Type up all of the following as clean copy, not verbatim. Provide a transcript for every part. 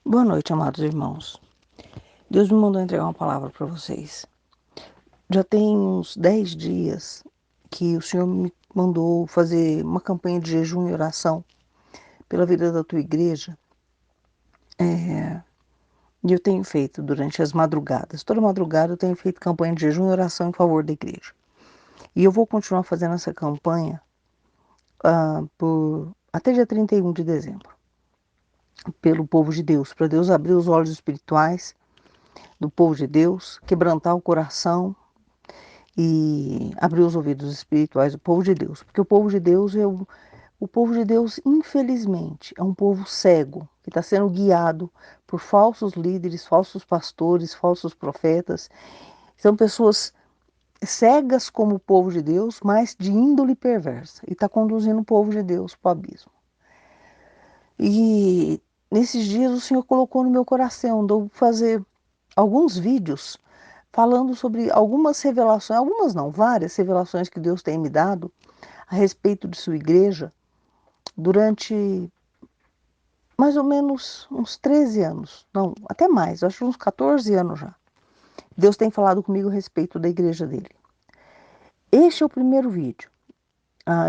Boa noite, amados irmãos. Deus me mandou entregar uma palavra para vocês. Já tem uns 10 dias que o Senhor me mandou fazer uma campanha de jejum e oração pela vida da tua igreja. E eu tenho feito durante as madrugadas. Toda madrugada eu tenho feito campanha de jejum e oração em favor da igreja. E eu vou continuar fazendo essa campanha por até dia 31 de dezembro, pelo povo de Deus, para Deus abrir os olhos espirituais do povo de Deus, quebrantar o coração e abrir os ouvidos espirituais do povo de Deus, porque o povo de Deus o povo de Deus, infelizmente, é um povo cego que está sendo guiado por falsos líderes, falsos pastores, falsos profetas. São pessoas cegas como o povo de Deus, mas de índole perversa, e está conduzindo o povo de Deus para o abismo. E nesses dias o Senhor colocou no meu coração de eu fazer alguns vídeos falando sobre algumas revelações, algumas não, várias revelações que Deus tem me dado a respeito de sua igreja durante mais ou menos uns 13 anos, não, até mais, acho uns 14 anos já. Deus tem falado comigo a respeito da igreja dele. Este é o primeiro vídeo.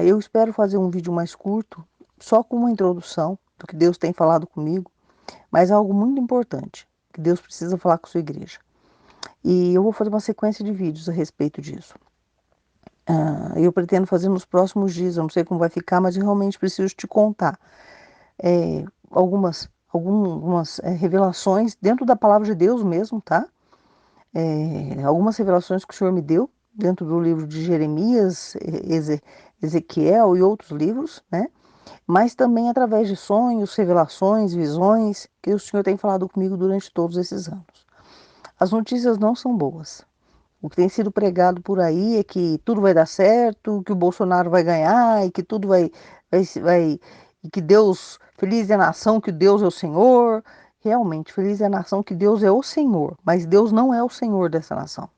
Eu espero fazer um vídeo mais curto, só com uma introdução do que Deus tem falado comigo, mas algo muito importante que Deus precisa falar com sua igreja. E eu vou fazer uma sequência de vídeos a respeito disso. Eu pretendo fazer nos próximos dias, eu não sei como vai ficar, mas eu realmente preciso te contar algumas revelações dentro da palavra de Deus mesmo, tá? Algumas revelações que o Senhor me deu dentro do livro de Jeremias, Ezequiel e outros livros, né? Mas também através de sonhos, revelações, visões que o Senhor tem falado comigo durante todos esses anos. As notícias não são boas. O que tem sido pregado por aí é que tudo vai dar certo, que o Bolsonaro vai ganhar e que tudo vai e que Deus, feliz é a nação que Deus é o Senhor. Realmente, feliz é a nação que Deus é o Senhor, mas Deus não é o Senhor dessa nação.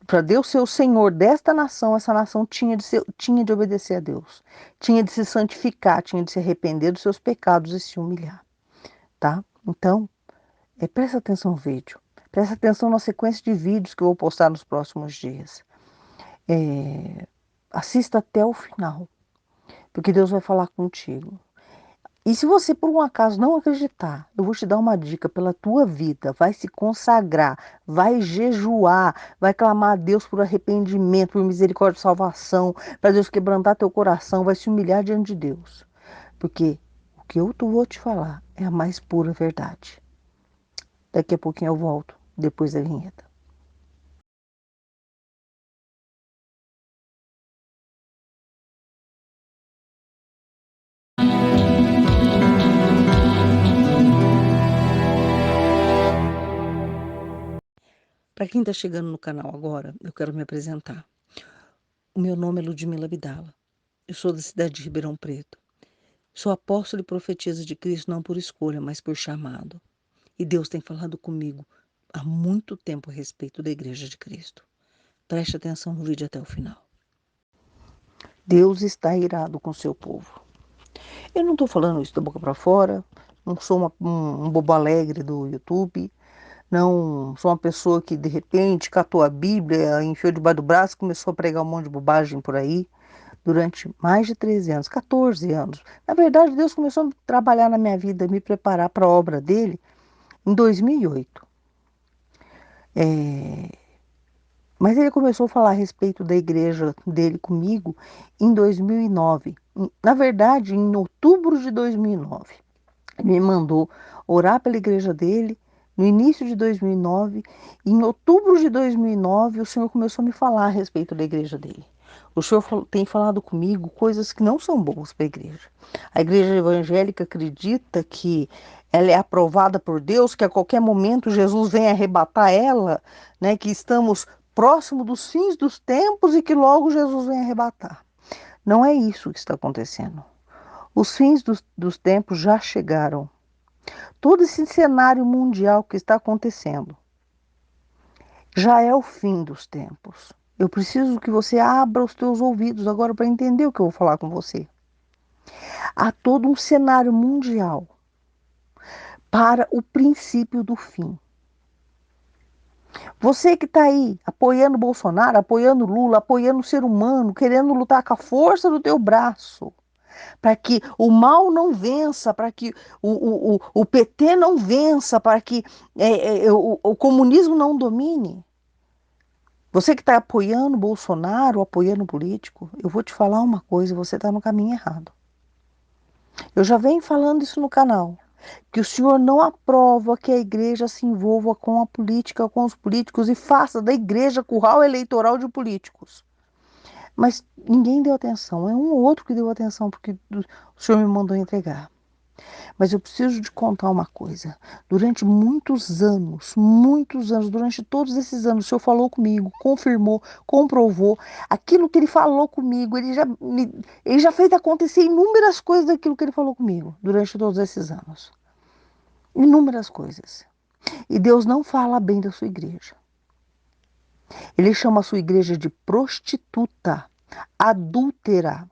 Para Deus ser o Senhor desta nação, essa nação tinha de obedecer a Deus, tinha de se santificar, tinha de se arrepender dos seus pecados e se humilhar, tá? Então, presta atenção no vídeo. Presta atenção na sequência de vídeos que eu vou postar nos próximos dias. Assista até o final, porque Deus vai falar contigo. E se você por um acaso não acreditar, eu vou te dar uma dica pela tua vida. Vai se consagrar, vai jejuar, vai clamar a Deus por arrependimento, por misericórdia e salvação, para Deus quebrantar teu coração, vai se humilhar diante de Deus. Porque o que eu vou te falar é a mais pura verdade. Daqui a pouquinho eu volto, depois da vinheta. Para quem está chegando no canal agora, eu quero me apresentar. O meu nome é Ludmila Abdala. Eu sou da cidade de Ribeirão Preto. Sou apóstolo e profetisa de Cristo não por escolha, mas por chamado. E Deus tem falado comigo há muito tempo a respeito da Igreja de Cristo. Preste atenção no vídeo até o final. Deus está irado com o seu povo. Eu não estou falando isso da boca para fora, não sou um bobo alegre do YouTube, não sou uma pessoa que de repente catou a Bíblia, enfiou debaixo do braço e começou a pregar um monte de bobagem por aí. Durante mais de 13 anos, 14 anos. Na verdade, Deus começou a trabalhar na minha vida, me preparar para a obra dele em 2008. Mas ele começou a falar a respeito da igreja dele comigo em 2009. Na verdade, em outubro de 2009. Ele me mandou orar pela igreja dele no início de 2009. E em outubro de 2009, o Senhor começou a me falar a respeito da igreja dele. O Senhor tem falado comigo coisas que não são boas para a igreja. A igreja evangélica acredita que ela é aprovada por Deus, que a qualquer momento Jesus vem arrebatar ela, né? Que estamos próximo dos fins dos tempos e que logo Jesus vem arrebatar. Não é isso que está acontecendo. Os fins dos tempos já chegaram. Todo esse cenário mundial que está acontecendo já é o fim dos tempos. Eu preciso que você abra os teus ouvidos agora para entender o que eu vou falar com você. Há todo um cenário mundial para o princípio do fim. Você que está aí apoiando Bolsonaro, apoiando Lula, apoiando o ser humano, querendo lutar com a força do teu braço, para que o mal não vença, para que o PT não vença, para que o comunismo não domine. Você que está apoiando Bolsonaro, apoiando o político, eu vou te falar uma coisa, você está no caminho errado. Eu já venho falando isso no canal, que o senhor não aprova que a igreja se envolva com a política, com os políticos e faça da igreja curral eleitoral de políticos. Mas ninguém deu atenção, é um ou outro que deu atenção porque o senhor me mandou entregar. Mas eu preciso te contar uma coisa. Durante muitos anos, durante todos esses anos, o senhor falou comigo, confirmou, comprovou. Aquilo que ele falou comigo, ele já fez acontecer inúmeras coisas daquilo que ele falou comigo durante todos esses anos. Inúmeras coisas. E Deus não fala bem da sua igreja. Ele chama a sua igreja de prostituta, adúltera.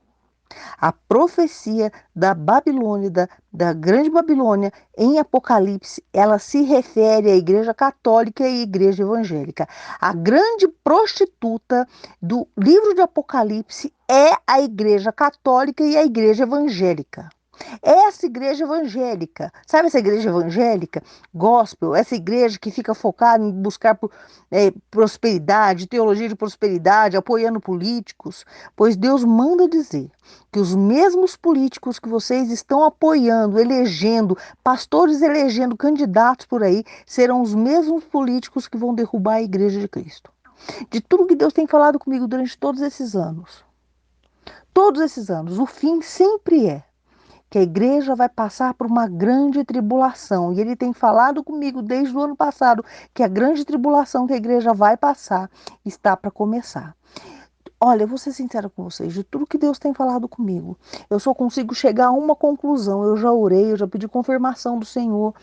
A profecia da Babilônia, da Grande Babilônia, em Apocalipse, ela se refere à Igreja Católica e à Igreja Evangélica. A grande prostituta do livro de Apocalipse é a Igreja Católica e a Igreja Evangélica. Essa igreja evangélica, sabe essa igreja evangélica, gospel, essa igreja que fica focada em buscar prosperidade, teologia de prosperidade, apoiando políticos, pois Deus manda dizer que os mesmos políticos que vocês estão apoiando, elegendo, pastores elegendo candidatos por aí, serão os mesmos políticos que vão derrubar a igreja de Cristo. De tudo que Deus tem falado comigo durante todos esses anos, o fim sempre é que a igreja vai passar por uma grande tribulação. E ele tem falado comigo desde o ano passado que a grande tribulação que a igreja vai passar está para começar. Olha, eu vou ser sincera com vocês, de tudo que Deus tem falado comigo, eu só consigo chegar a uma conclusão. Eu já orei, eu já pedi confirmação do Senhor,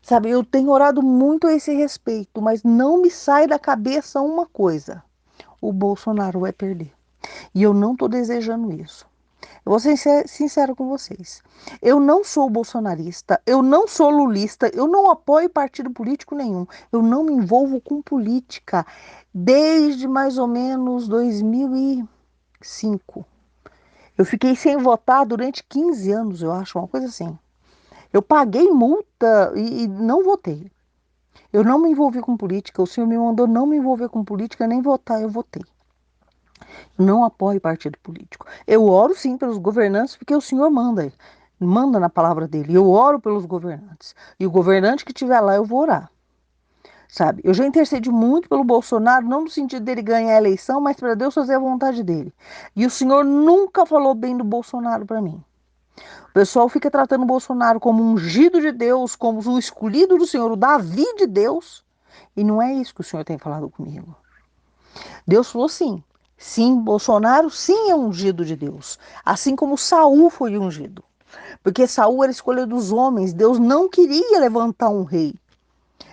sabe? Eu tenho orado muito a esse respeito, mas não me sai da cabeça uma coisa: o Bolsonaro vai perder. E eu não estou desejando isso. Eu vou ser sincero com vocês. Eu não sou bolsonarista, eu não sou lulista, eu não apoio partido político nenhum. Eu não me envolvo com política desde mais ou menos 2005. Eu fiquei sem votar durante 15 anos, eu acho, uma coisa assim. Eu paguei multa e não votei. Eu não me envolvi com política, o senhor me mandou não me envolver com política, nem votar, eu votei. Não apoio partido político. Eu oro sim pelos governantes, porque o Senhor manda na palavra dele. Eu oro pelos governantes. E o governante que estiver lá, eu vou orar. Sabe? Eu já intercedi muito pelo Bolsonaro, não no sentido dele ganhar a eleição, mas para Deus fazer a vontade dele. E o Senhor nunca falou bem do Bolsonaro para mim. O pessoal fica tratando o Bolsonaro como um ungido de Deus, como o escolhido do Senhor, o Davi de Deus. E não é isso que o Senhor tem falado comigo. Deus falou sim. Sim, Bolsonaro sim é ungido de Deus, assim como Saul foi ungido. Porque Saul era escolha dos homens, Deus não queria levantar um rei.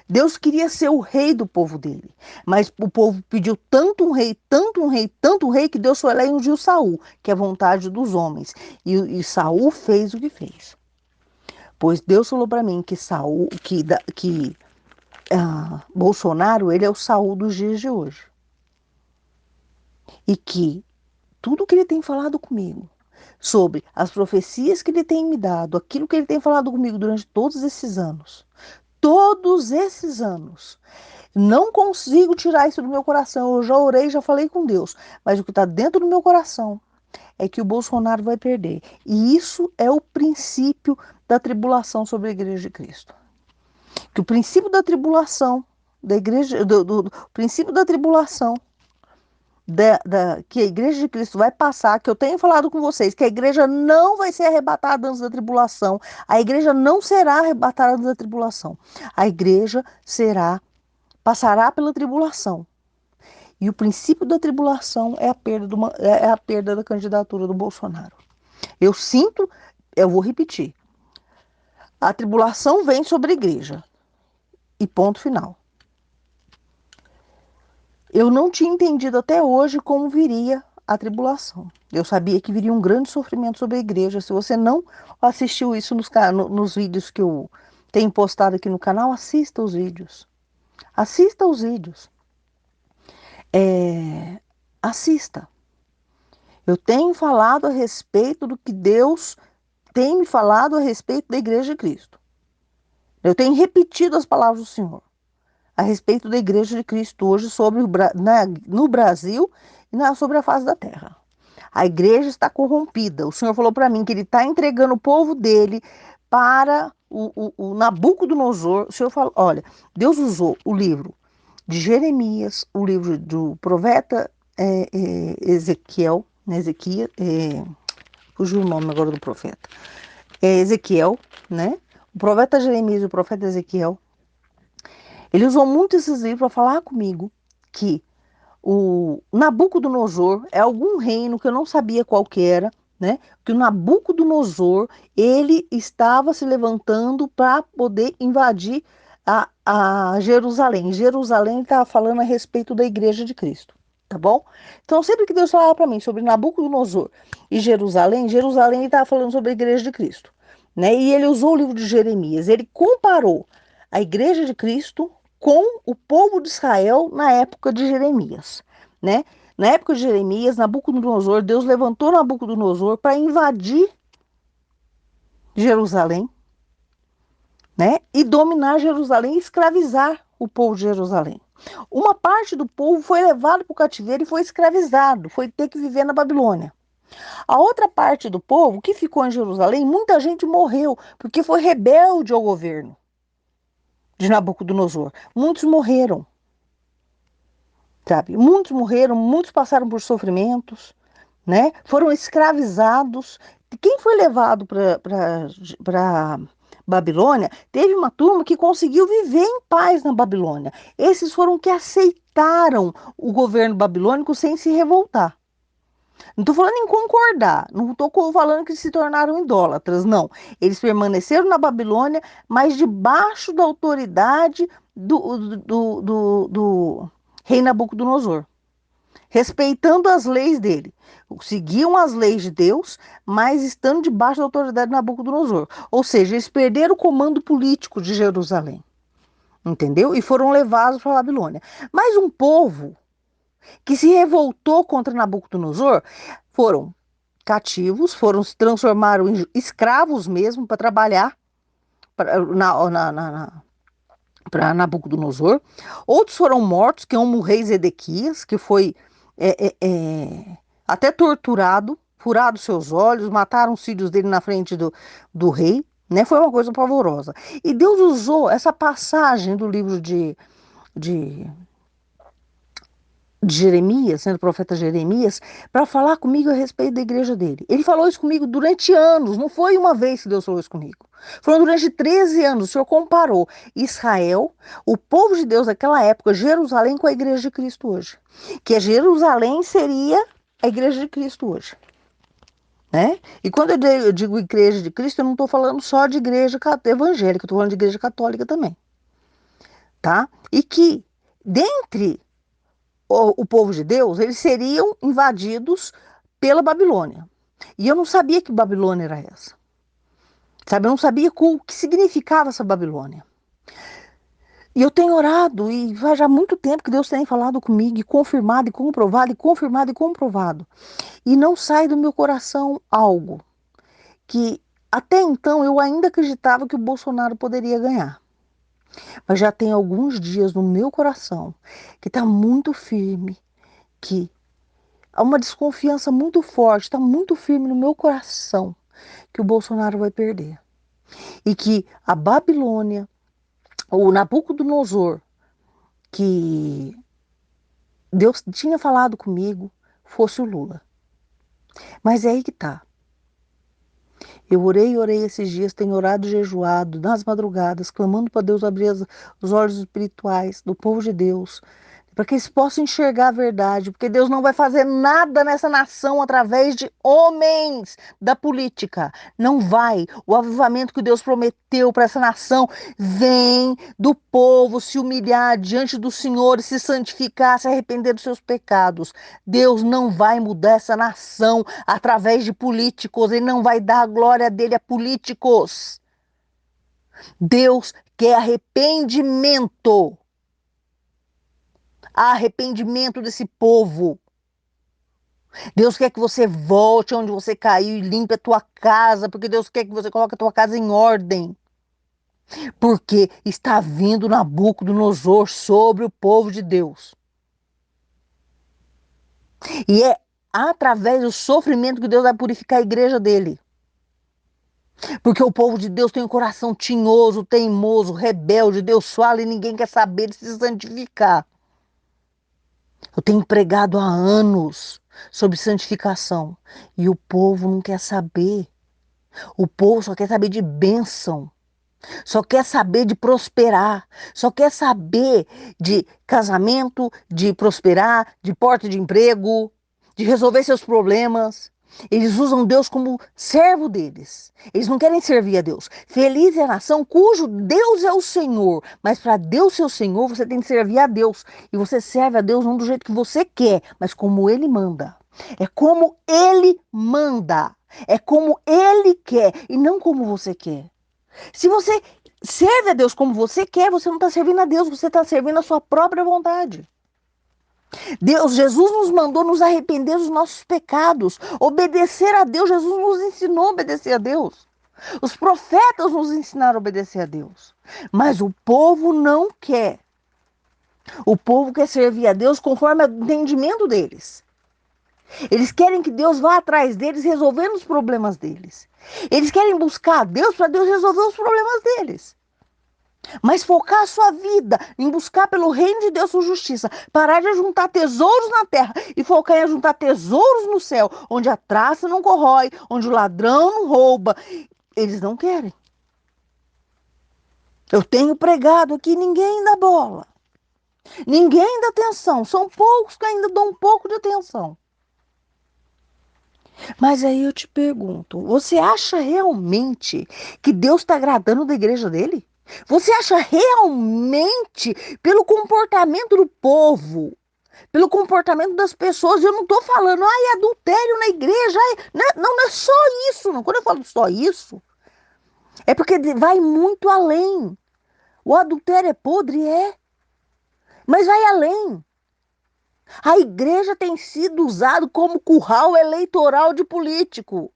Deus queria ser o rei do povo dele. Mas o povo pediu tanto um rei, tanto um rei, tanto um rei, que Deus foi lá e ungiu Saul, que é a vontade dos homens. E Saul fez o que fez. Pois Deus falou para mim que Bolsonaro, ele é o Saul dos dias de hoje. E que tudo que ele tem falado comigo, sobre as profecias que ele tem me dado, aquilo que ele tem falado comigo durante todos esses anos, não consigo tirar isso do meu coração. Eu já orei, já falei com Deus, mas o que está dentro do meu coração é que o Bolsonaro vai perder. E isso é o princípio da tribulação sobre a Igreja de Cristo. Que o princípio da tribulação da igreja, do princípio da tribulação que a igreja de Cristo vai passar, que eu tenho falado com vocês, que a igreja não vai ser arrebatada antes da tribulação, a igreja não será arrebatada antes da tribulação, a igreja passará pela tribulação. E o princípio da tribulação é a perda da candidatura do Bolsonaro. Eu sinto, eu vou repetir, a tribulação vem sobre a igreja. E ponto final. Eu não tinha entendido até hoje como viria a tribulação. Eu sabia que viria um grande sofrimento sobre a igreja. Se você não assistiu isso nos vídeos tenho postado aqui no canal, assista os vídeos. Assista os vídeos. É, assista. Eu tenho falado a respeito do que Deus tem me falado a respeito da Igreja de Cristo. Eu tenho repetido as palavras do Senhor a respeito da Igreja de Cristo hoje sobre no Brasil e sobre a face da terra. A igreja está corrompida. O Senhor falou para mim que Ele está entregando o povo dele para o Nabucodonosor. O Senhor falou, olha, Deus usou o livro de Jeremias, o livro do profeta Ezequiel, né, Ezequias, fugiu o nome agora do profeta, Ezequiel, né? O profeta Jeremias e o profeta Ezequiel. Ele usou muito esses livros para falar comigo que o Nabucodonosor é algum reino que eu não sabia qual que era, né? Que o Nabucodonosor, ele estava se levantando para poder invadir a Jerusalém. Jerusalém estava falando a respeito da igreja de Cristo, tá bom? Então, sempre que Deus falava para mim sobre Nabucodonosor e Jerusalém, Jerusalém estava falando sobre a igreja de Cristo, né? E ele usou o livro de Jeremias, ele comparou a igreja de Cristo com o povo de Israel na época de Jeremias, né? Na época de Jeremias, Nabucodonosor, Deus levantou Nabucodonosor para invadir Jerusalém, né? E dominar Jerusalém e escravizar o povo de Jerusalém. Uma parte do povo foi levado para o cativeiro e foi escravizado, foi ter que viver na Babilônia. A outra parte do povo que ficou em Jerusalém, muita gente morreu porque foi rebelde ao governo de Nabucodonosor. Muitos morreram. Sabe? Muitos morreram, muitos passaram por sofrimentos, né? Foram escravizados. Quem foi levado para Babilônia, teve uma turma que conseguiu viver em paz na Babilônia. Esses foram que aceitaram o governo babilônico sem se revoltar. Não estou falando em concordar, não estou falando que se tornaram idólatras, não. Eles permaneceram na Babilônia, mas debaixo da autoridade do rei Nabucodonosor, respeitando as leis dele. Seguiam as leis de Deus, mas estando debaixo da autoridade de Nabucodonosor. Ou seja, eles perderam o comando político de Jerusalém, entendeu? E foram levados para a Babilônia. Mas um povo que se revoltou contra Nabucodonosor foram cativos, se transformaram em escravos mesmo para trabalhar para Nabucodonosor. Outros foram mortos, que é um rei Zedequias, que foi até torturado, furado seus olhos, mataram os filhos dele na frente do rei, né? Foi uma coisa pavorosa. E Deus usou essa passagem do livro de de Jeremias, né, do profeta Jeremias, para falar comigo a respeito da igreja dele. Ele falou isso comigo durante anos, não foi uma vez que Deus falou isso comigo. Foram durante 13 anos. O Senhor comparou Israel, o povo de Deus daquela época, Jerusalém, com a igreja de Cristo hoje. Que Jerusalém seria a igreja de Cristo hoje. Né? E quando eu digo igreja de Cristo, eu não estou falando só de igreja evangélica, eu estou falando de igreja católica também. Tá? E que dentre o povo de Deus, eles seriam invadidos pela Babilônia. E eu não sabia que Babilônia era essa. Sabe, eu não sabia o que significava essa Babilônia. E eu tenho orado, e faz já muito tempo que Deus tem falado comigo, e confirmado, e comprovado, e confirmado, e comprovado. E não sai do meu coração algo que até então eu ainda acreditava que o Bolsonaro poderia ganhar. Mas já tem alguns dias no meu coração que está muito firme que há uma desconfiança muito forte, está muito firme no meu coração que o Bolsonaro vai perder. E que a Babilônia, o Nabucodonosor, que Deus tinha falado comigo, fosse o Lula. Mas é aí que tá. Eu orei esses dias, tenho orado e jejuado nas madrugadas, clamando para Deus abrir os olhos espirituais do povo de Deus, para que eles possam enxergar a verdade, porque Deus não vai fazer nada nessa nação através de homens da política. Não vai. O avivamento que Deus prometeu para essa nação vem do povo se humilhar diante do Senhor e se santificar, se arrepender dos seus pecados. Deus não vai mudar essa nação através de políticos, Ele não vai dar a glória dele a políticos. Deus quer arrependimento. Arrependimento desse povo. Deus quer que você volte onde você caiu e limpe a tua casa, porque Deus quer que você coloque a tua casa em ordem. Porque está vindo Nabucodonosor sobre o povo de Deus. E é através do sofrimento que Deus vai purificar a igreja dele. Porque o povo de Deus tem um coração tinhoso, teimoso, rebelde. Deus fala e ninguém quer saber de se santificar. Eu tenho pregado há anos sobre santificação e o povo não quer saber. O povo só quer saber de bênção, só quer saber de prosperar, só quer saber de casamento, de prosperar, de porta de emprego, de resolver seus problemas. Eles usam Deus como servo deles. Eles não querem servir a Deus. Feliz é a nação cujo Deus é o Senhor. Mas para Deus ser o Senhor, você tem que servir a Deus. E você serve a Deus não do jeito que você quer, mas como Ele manda. É como Ele manda. É como Ele quer e não como você quer. Se você serve a Deus como você quer, você não está servindo a Deus, você está servindo a sua própria vontade. Deus, Jesus nos mandou nos arrepender dos nossos pecados, obedecer a Deus. Jesus nos ensinou a obedecer a Deus. Os profetas nos ensinaram a obedecer a Deus. Mas o povo não quer. O povo quer servir a Deus conforme o entendimento deles. Eles querem que Deus vá atrás deles resolvendo os problemas deles. Eles querem buscar a Deus para Deus resolver os problemas deles. Mas focar a sua vida em buscar pelo reino de Deus sua justiça, parar de juntar tesouros na terra e focar em juntar tesouros no céu, onde a traça não corrói, onde o ladrão não rouba. Eles não querem. Eu tenho pregado aqui, ninguém dá bola. Ninguém dá atenção. São poucos que ainda dão um pouco de atenção. Mas aí eu te pergunto, você acha realmente que Deus está agradando da igreja dele? Você acha realmente, pelo comportamento do povo, pelo comportamento das pessoas, eu não estou falando, ai, adultério na igreja, ai, não é só isso, não. Quando eu falo só isso, é porque vai muito além. O adultério é podre, é, mas vai além. A igreja tem sido usada como curral eleitoral de político.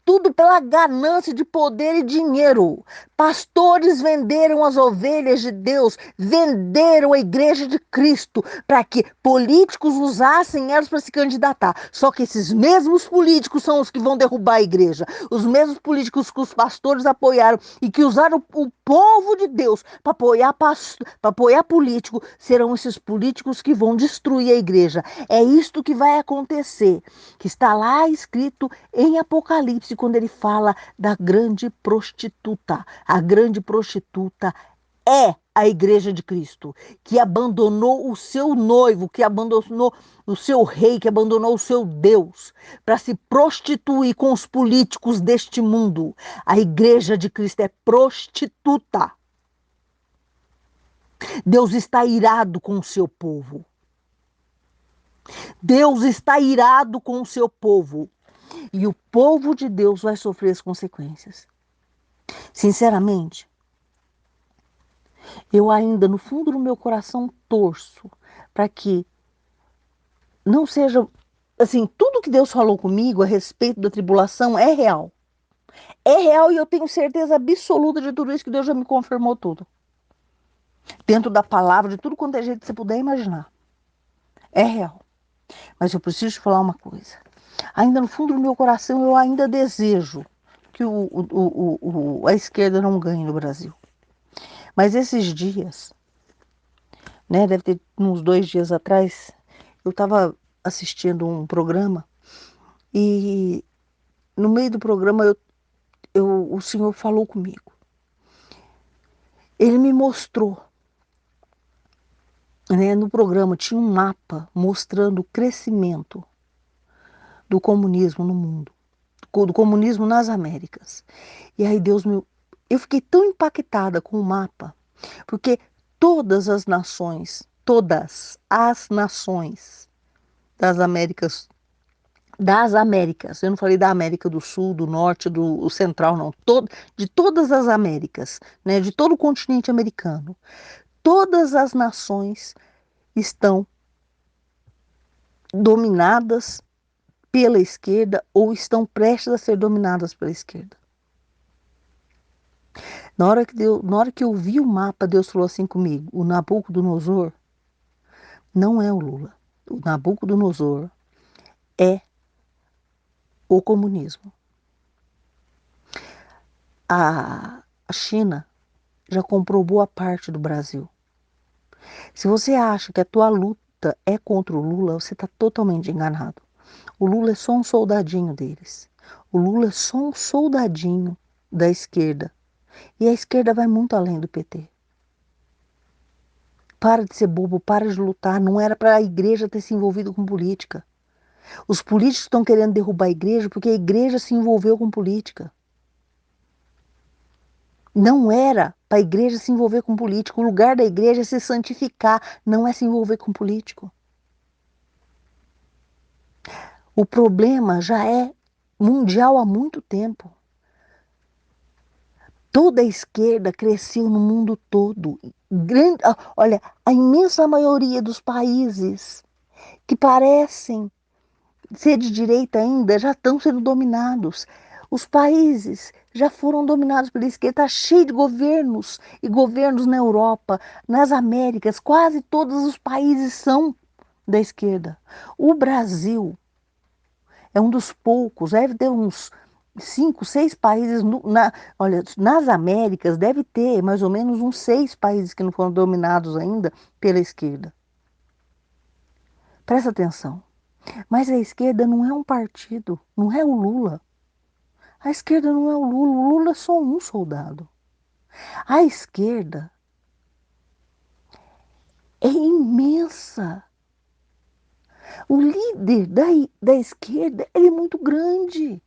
Tudo pela ganância de poder e dinheiro. Pastores venderam as ovelhas de Deus, venderam a igreja de Cristo para que políticos usassem elas para se candidatar. Só que esses mesmos políticos são os que vão derrubar a igreja. Os mesmos políticos que os pastores apoiaram e que usaram o povo de Deus para apoiar político serão esses políticos que vão destruir a igreja. É isto que vai acontecer, que está lá escrito em Apocalipse, quando ele fala da grande prostituta. A grande prostituta é a igreja de Cristo, que abandonou o seu noivo, que abandonou o seu rei, que abandonou o seu Deus, para se prostituir com os políticos deste mundo. A igreja de Cristo é prostituta. Deus está irado com o seu povo. Deus está irado com o seu povo. E o povo de Deus vai sofrer as consequências. Sinceramente, eu ainda no fundo do meu coração torço para que não seja assim, tudo que Deus falou comigo a respeito da tribulação é real. É real e eu tenho certeza absoluta de tudo isso que Deus já me confirmou tudo. Dentro da palavra, de tudo quanto é jeito que você puder imaginar. É real. Mas eu preciso te falar uma coisa. Ainda no fundo do meu coração eu ainda desejo que a esquerda não ganhe no Brasil. Mas esses dias, né, deve ter uns 2 dias atrás, eu estava assistindo um programa e no meio do programa o senhor falou comigo. Ele me mostrou, né, no programa tinha um mapa mostrando o crescimento do comunismo no mundo, do comunismo nas Américas. E aí eu fiquei tão impactada com o mapa, porque todas as nações das Américas das Américas. Eu não falei da América do Sul, do Norte, do Central, não. De todas as Américas, né? De todo o continente americano. Todas as nações estão dominadas pela esquerda ou estão prestes a ser dominadas pela esquerda. Na hora que eu vi o mapa, Deus falou assim comigo: o Nabucodonosor não é o Lula. O Nabucodonosor é o comunismo. A China já comprou boa parte do Brasil. Se você acha que a tua luta é contra o Lula, você está totalmente enganado. O Lula é só um soldadinho deles. O Lula é só um soldadinho da esquerda. E a esquerda vai muito além do PT. Para de ser bobo, para de lutar. Não era para a igreja ter se envolvido com política. Os políticos estão querendo derrubar a igreja porque a igreja se envolveu com política. Não era para a igreja se envolver com político. O lugar da igreja é se santificar, não é se envolver com político. O problema já é mundial há muito tempo. Toda a esquerda cresceu no mundo todo. Olha, a imensa maioria dos países que parecem ser de direita ainda já estão sendo dominados. Os países já foram dominados pela esquerda. Está cheio de governos e governos na Europa, nas Américas. Quase todos os países são da esquerda. O Brasil é um dos poucos, deve ter uns 5, 6 países. Olha, nas Américas deve ter mais ou menos uns 6 países que não foram dominados ainda pela esquerda. Presta atenção. Mas a esquerda não é um partido, não é o Lula. A esquerda não é o Lula é só um soldado. A esquerda é imensa. O líder da esquerda, ele é muito grande.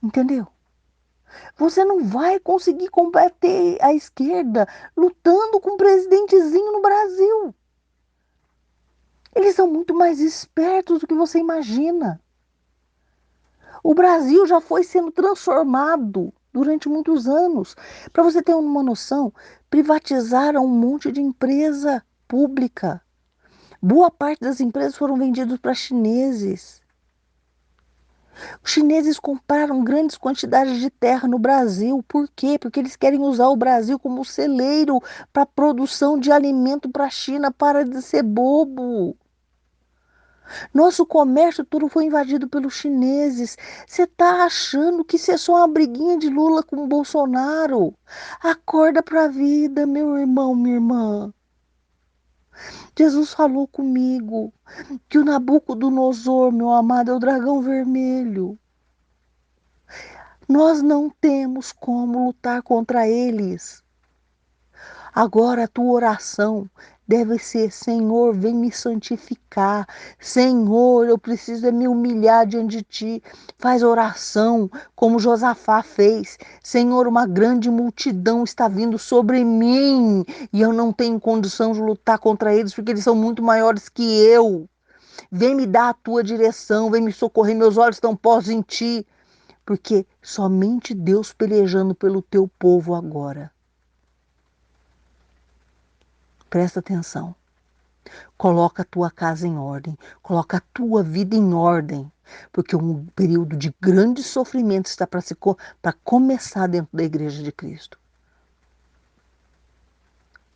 Entendeu? Você não vai conseguir combater a esquerda lutando com um presidentezinho no Brasil. Eles são muito mais espertos do que você imagina. O Brasil já foi sendo transformado durante muitos anos. Para você ter uma noção, privatizaram um monte de empresa pública. Boa parte das empresas foram vendidas para chineses. Os chineses compraram grandes quantidades de terra no Brasil. Por quê? Porque eles querem usar o Brasil como celeiro para produção de alimento para a China. Para de ser bobo. Nosso comércio todo foi invadido pelos chineses. Você está achando que isso é só uma briguinha de Lula com o Bolsonaro? Acorda para a vida, meu irmão, minha irmã. Jesus falou comigo que o Nabucodonosor, meu amado, é o dragão vermelho. Nós não temos como lutar contra eles. Agora a tua oração deve ser: Senhor, vem me santificar. Senhor, eu preciso é me humilhar diante de ti. Faz oração como Josafá fez. Senhor, uma grande multidão está vindo sobre mim e eu não tenho condição de lutar contra eles porque eles são muito maiores que eu. Vem me dar a tua direção, vem me socorrer, meus olhos estão postos em ti. Porque somente Deus pelejando pelo teu povo agora. Presta atenção. Coloca a tua casa em ordem. Coloca a tua vida em ordem. Porque um período de grande sofrimento está para começar dentro da Igreja de Cristo.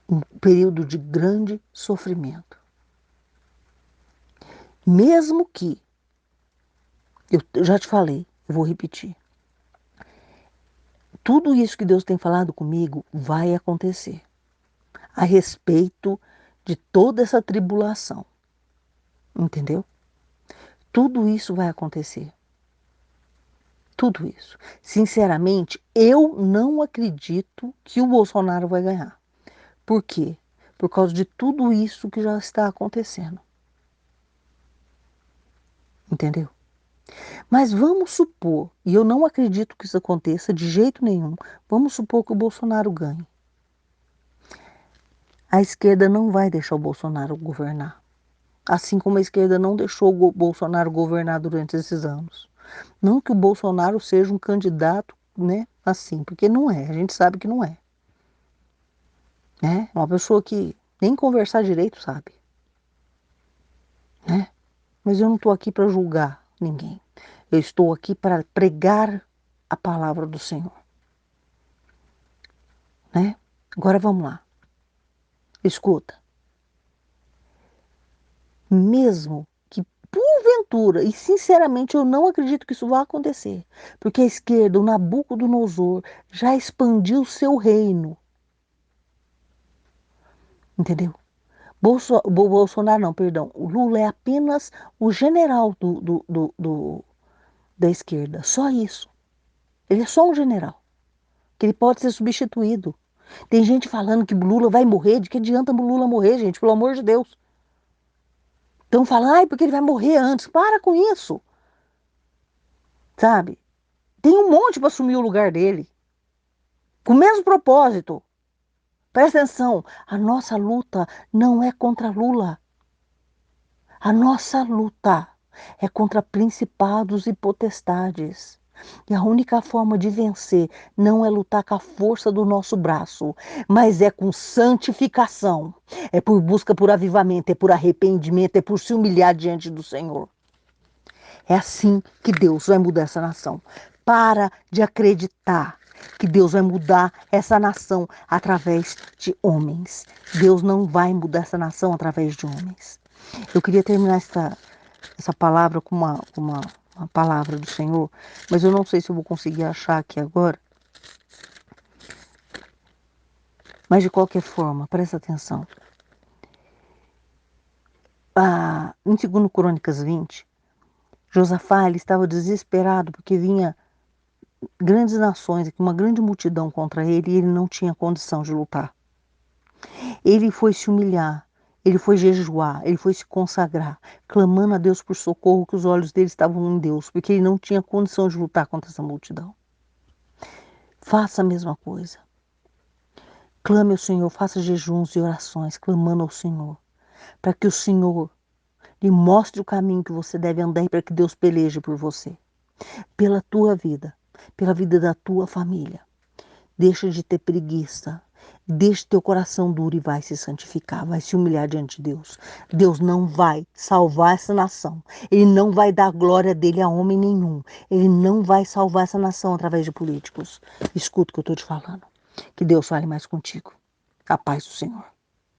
Um período de grande sofrimento. Mesmo que, eu já te falei, eu vou repetir. Tudo isso que Deus tem falado comigo vai acontecer a respeito de toda essa tribulação. Entendeu? Tudo isso vai acontecer. Tudo isso. Sinceramente, eu não acredito que o Bolsonaro vai ganhar. Por quê? Por causa de tudo isso que já está acontecendo. Entendeu? Mas vamos supor, e eu não acredito que isso aconteça de jeito nenhum, vamos supor que o Bolsonaro ganhe. A esquerda não vai deixar o Bolsonaro governar. Assim como a esquerda não deixou o Bolsonaro governar durante esses anos. Não que o Bolsonaro seja um candidato, né, assim, porque não é, a gente sabe que não é, né? É uma pessoa que nem conversar direito sabe, né? Mas eu não estou aqui para julgar ninguém. Eu estou aqui para pregar a palavra do Senhor, né? Agora vamos lá. Escuta. Mesmo que porventura, e sinceramente eu não acredito que isso vá acontecer, porque a esquerda, o Nabucodonosor, já expandiu seu reino, entendeu? Bolsonaro não, perdão, o Lula é apenas o general da esquerda, só isso. Ele é só um general, que ele pode ser substituído. Tem gente falando que o Lula vai morrer, de que adianta o Lula morrer, gente, pelo amor de Deus. Estão falando, ai, porque ele vai morrer antes. Para com isso, sabe? Tem um monte para assumir o lugar dele, com o mesmo propósito. Presta atenção, a nossa luta não é contra Lula. A nossa luta é contra principados e potestades. E a única forma de vencer não é lutar com a força do nosso braço, mas é com santificação. É por busca por avivamento, é por arrependimento, é por se humilhar diante do Senhor. É assim que Deus vai mudar essa nação. Para de acreditar que Deus vai mudar essa nação através de homens. Deus não vai mudar essa nação através de homens. Eu queria terminar essa palavra com uma palavra do Senhor, mas eu não sei se eu vou conseguir achar aqui agora. Mas de qualquer forma, presta atenção. Em 2 Crônicas 20, Josafá ele estava desesperado porque vinha grandes nações, uma grande multidão contra ele e ele não tinha condição de lutar. Ele foi se humilhar, ele foi jejuar, ele foi se consagrar, clamando a Deus por socorro, que os olhos dele estavam em Deus, porque ele não tinha condição de lutar contra essa multidão. Faça a mesma coisa. Clame ao Senhor, faça jejuns e orações, clamando ao Senhor, para que o Senhor lhe mostre o caminho que você deve andar e para que Deus peleje por você, pela tua vida, pela vida da tua família. Deixa de ter preguiça. Deixa teu coração duro e vai se santificar, vai se humilhar diante de Deus. Deus não vai salvar essa nação. Ele não vai dar glória dele a homem nenhum. Ele não vai salvar essa nação através de políticos. Escuta o que eu estou te falando. Que Deus fale mais contigo. A paz do Senhor.